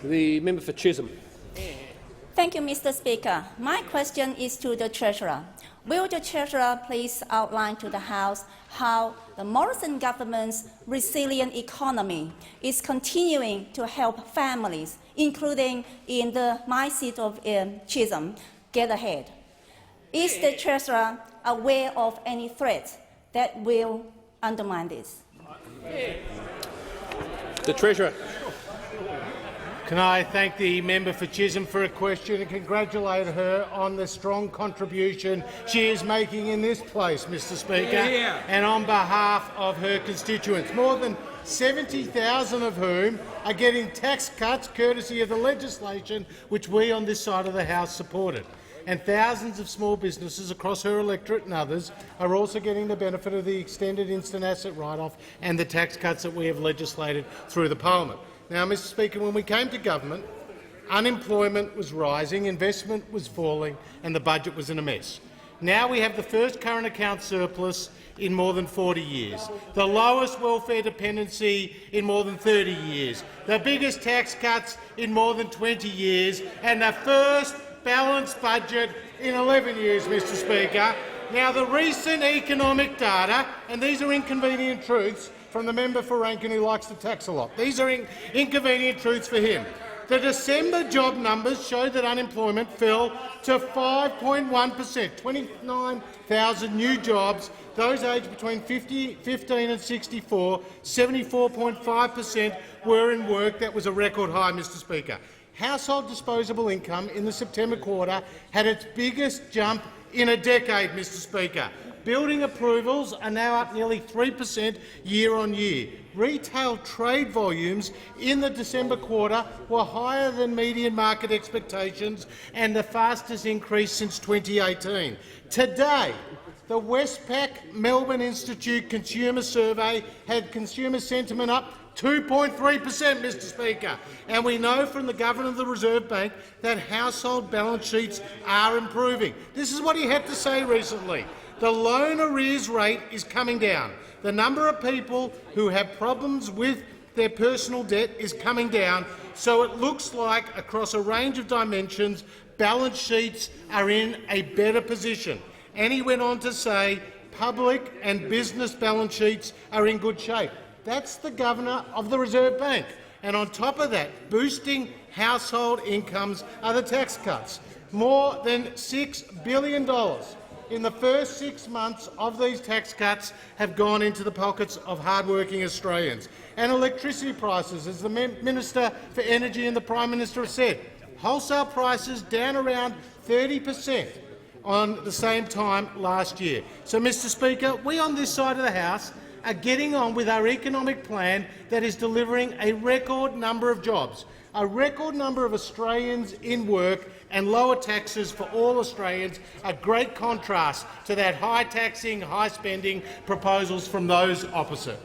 The member for Chisholm. Thank you, Mr. Speaker. My question is to the Treasurer. Will the Treasurer please outline to the House how the Morrison government's resilient economy is continuing to help families, including in my seat of Chisholm, get ahead? Is the Treasurer aware of any threats that will undermine this? The Treasurer. Can I thank the member for Chisholm for a question and congratulate her on the strong contribution she is making in this place, Mr. Speaker, and on behalf of her constituents, more than 70,000 of whom are getting tax cuts courtesy of the legislation which we on this side of the House supported. And thousands of small businesses across her electorate and others are also getting the benefit of the extended instant asset write-off and the tax cuts that we have legislated through the parliament. Now, Mr. Speaker, when we came to government, unemployment was rising, investment was falling and the budget was in a mess. Now we have the first current account surplus in more than 40 years, the lowest welfare dependency in more than 30 years, the biggest tax cuts in more than 20 years and the first balanced budget in 11 years, Mr. Speaker. Now, the recent economic data, and these are inconvenient truths from the member for Rankin who likes to tax a lot. These are inconvenient truths for him. The December job numbers show that unemployment fell to 5.1%, 29,000 new jobs. Those aged between 15 and 64, 74.5% were in work. That was a record high, Mr. Speaker. Household disposable income in the September quarter had its biggest jump in a decade, Mr. Speaker. Building approvals are now up nearly 3% year-on-year. Retail trade volumes in the December quarter were higher than median market expectations and the fastest increase since 2018. Today, the Westpac Melbourne Institute Consumer Survey had consumer sentiment up 2.3%, Mr. Speaker. And we know from the Governor of the Reserve Bank that household balance sheets are improving. This is what he had to say recently. The loan arrears rate is coming down. The number of people who have problems with their personal debt is coming down, so it looks like, across a range of dimensions, balance sheets are in a better position. And he went on to say public and business balance sheets are in good shape. That's the Governor of the Reserve Bank. And on top of that, boosting household incomes are the tax cuts. More than $6 billion in the first 6 months of these tax cuts have gone into the pockets of hard-working Australians. And electricity prices, as the Minister for Energy and the Prime Minister have said, wholesale prices down around 30% on the same time last year. So, Mr. Speaker, we on this side of the House are getting on with our economic plan that is delivering a record number of jobs, a record number of Australians in work and lower taxes for all Australians, a great contrast to that high-taxing, high-spending proposals from those opposite.